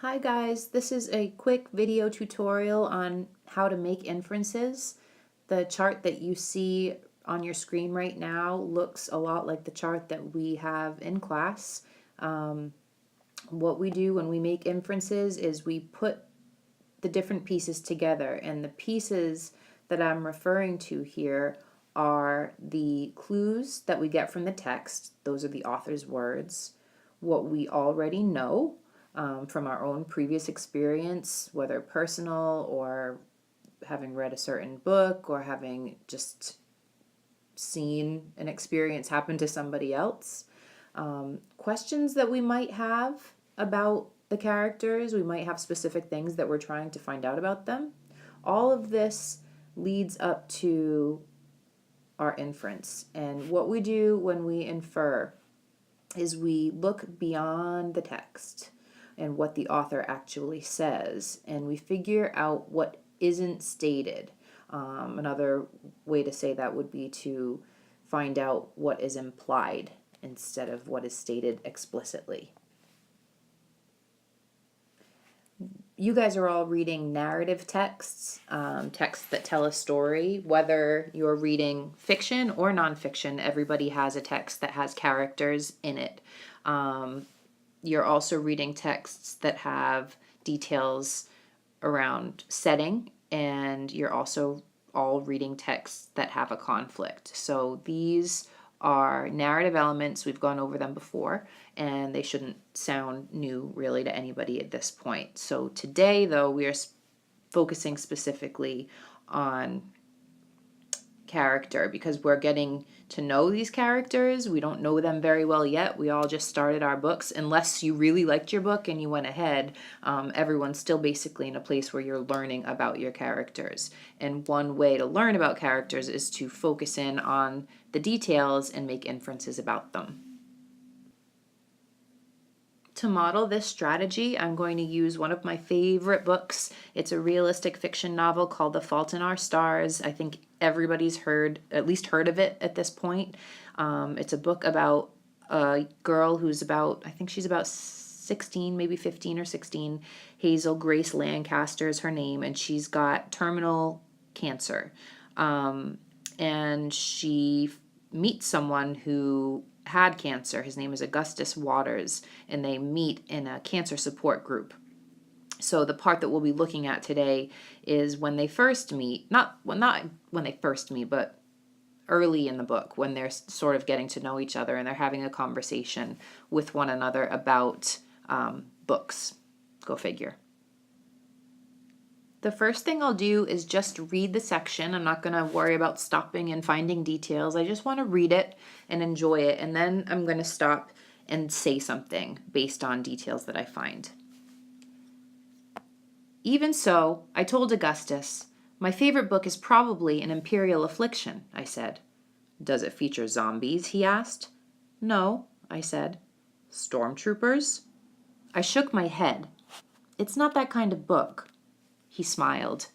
Hi guys, this is a quick video tutorial on how to make inferences. The chart that you see on your screen right now looks a lot like the chart that we have in class. What we do when we make inferences is we put the different pieces together, and the pieces that I'm referring to here are the clues that we get from the text. Those are the author's words. What we already know from our own previous experience, whether personal or having read a certain book or having just seen an experience happen to somebody else. Questions that we might have about the characters, we might have specific things that we're trying to find out about them. All of this leads up to our inference. And what we do when we infer is we look beyond the text and what the author actually says, and we figure out what isn't stated. Another way to say that would be to find out what is implied instead of what is stated explicitly. You guys are all reading narrative texts, texts that tell a story. Whether you're reading fiction or nonfiction, everybody has a text that has characters in it. You're also reading texts that have details around setting, and you're also all reading texts that have a conflict. So these are narrative elements. We've gone over them before, and they shouldn't sound new really to anybody at this point. So today, though, we are focusing specifically on character because we're getting to know these characters. We don't know them very well yet. We all just started our books. Unless you really liked your book and you went ahead, everyone's still basically in a place where you're learning about your characters. And one way to learn about characters is to focus in on the details and make inferences about them. To model this strategy, I'm going to use one of my favorite books. It's a realistic fiction novel called The Fault in Our Stars. I think everybody's at least heard of it at this point. It's a book about a girl who's I think she's about 16, maybe 15 or 16. Hazel Grace Lancaster is her name, and she's got terminal cancer. And she meets someone who had cancer. His name is Augustus Waters, and they meet in a cancer support group. So the part that we'll be looking at today is when they first meet, not when they first meet, but early in the book when they're sort of getting to know each other and they're having a conversation with one another about books. Go figure. The first thing I'll do is just read the section. I'm not going to worry about stopping and finding details. I just want to read it and enjoy it, and then I'm going to stop and say something based on details that I find. Even so, I told Augustus, my favorite book is probably An Imperial Affliction, I said. Does it feature zombies? He asked. No, I said. Stormtroopers? I shook my head. It's not that kind of book. He smiled.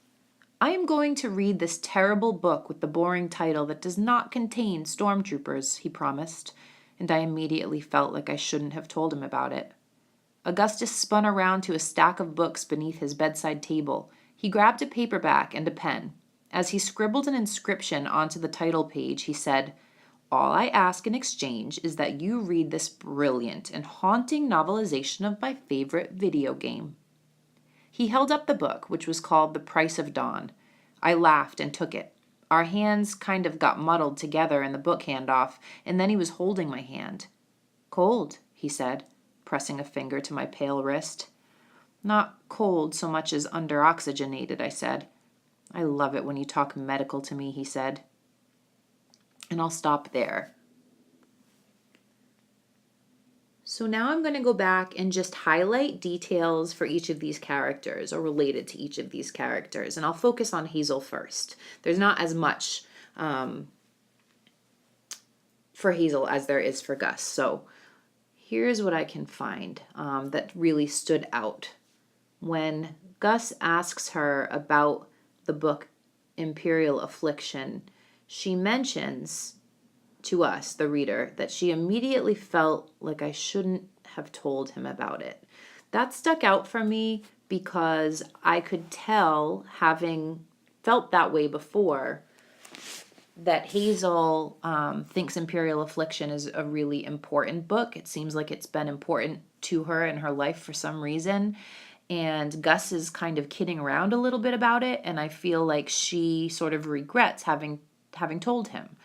I am going to read this terrible book with the boring title that does not contain stormtroopers, he promised, and I immediately felt like I shouldn't have told him about it. Augustus spun around to a stack of books beneath his bedside table. He grabbed a paperback and a pen. As he scribbled an inscription onto the title page, he said, All I ask in exchange is that you read this brilliant and haunting novelization of my favorite video game. He held up the book, which was called The Price of Dawn. I laughed and took it. Our hands kind of got muddled together in the book handoff, and then he was holding my hand. Cold, he said, pressing a finger to my pale wrist. Not cold so much as underoxygenated, I said. I love it when you talk medical to me, he said. And I'll stop there. So now I'm going to go back and just highlight details for each of these characters or related to each of these characters. And I'll focus on Hazel first. There's not as much for Hazel as there is for Gus. So here's what I can find that really stood out. When Gus asks her about the book Imperial Affliction, she mentions to us, the reader, that she immediately felt like I shouldn't have told him about it. That stuck out for me because I could tell, having felt that way before, that Hazel thinks Imperial Affliction is a really important book. It seems like it's been important to her in her life for some reason. And Gus is kind of kidding around a little bit about it, and I feel like she sort of regrets having told him.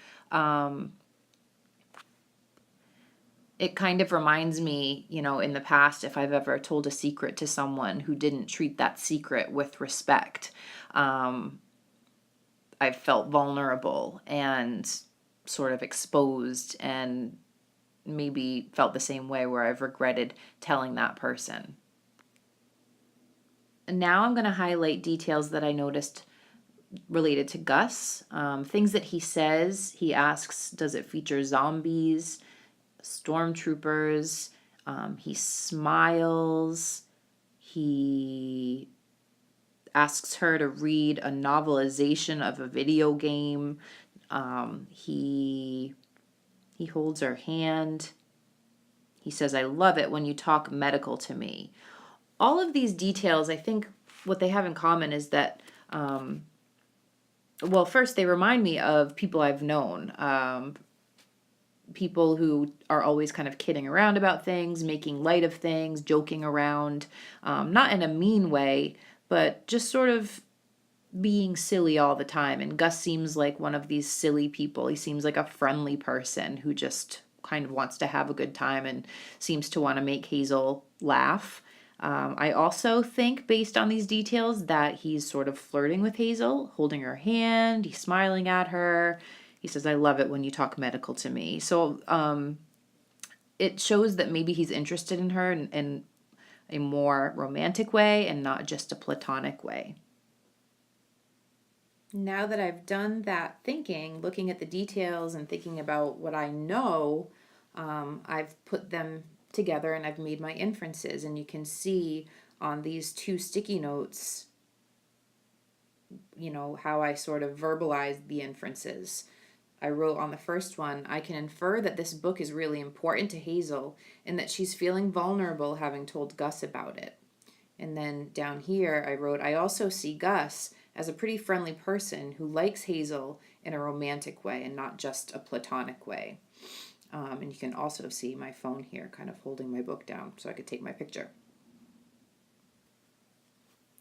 It kind of reminds me, in the past, if I've ever told a secret to someone who didn't treat that secret with respect, I've felt vulnerable and sort of exposed, and maybe felt the same way where I've regretted telling that person. And now I'm going to highlight details that I noticed related to Gus. Things that he says. He asks, does it feature zombies, stormtroopers? He smiles. He asks her to read a novelization of a video game. He holds her hand. He says, I love it when you talk medical to me. All of these details, I think what they have in common is that, well, first, they remind me of people I've known. People who are always kind of kidding around about things, making light of things, joking around, not in a mean way, but just sort of being silly all the time. And Gus seems like one of these silly people. He seems like a friendly person who just kind of wants to have a good time and seems to want to make Hazel laugh. I also think, based on these details, that he's sort of flirting with Hazel, holding her hand, he's smiling at her. He says, I love it when you talk medical to me. So it shows that maybe he's interested in her in a more romantic way and not just a platonic way. Now that I've done that thinking, looking at the details and thinking about what I know, I've put them together and I've made my inferences. And you can see on these two sticky notes, how I sort of verbalized the inferences. I wrote on the first one, I can infer that this book is really important to Hazel and that she's feeling vulnerable having told Gus about it. And then down here I wrote, I also see Gus as a pretty friendly person who likes Hazel in a romantic way and not just a platonic way. And you can also see my phone here kind of holding my book down so I could take my picture.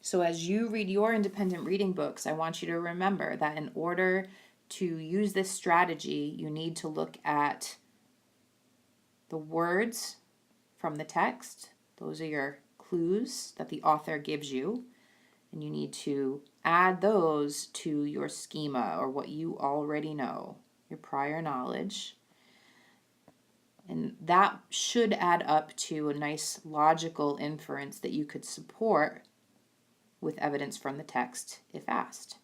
So as you read your independent reading books, I want you to remember that in order to use this strategy, you need to look at the words from the text. Those are your clues that the author gives you. And you need to add those to your schema, or what you already know, your prior knowledge. And that should add up to a nice logical inference that you could support with evidence from the text if asked.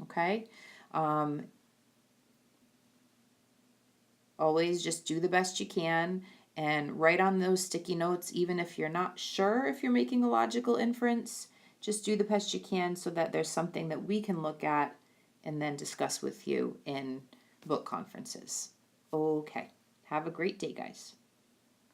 Okay? Always just do the best you can and write on those sticky notes, even if you're not sure if you're making a logical inference. Just do the best you can so that there's something that we can look at and then discuss with you in book conferences. Okay. Have a great day, guys.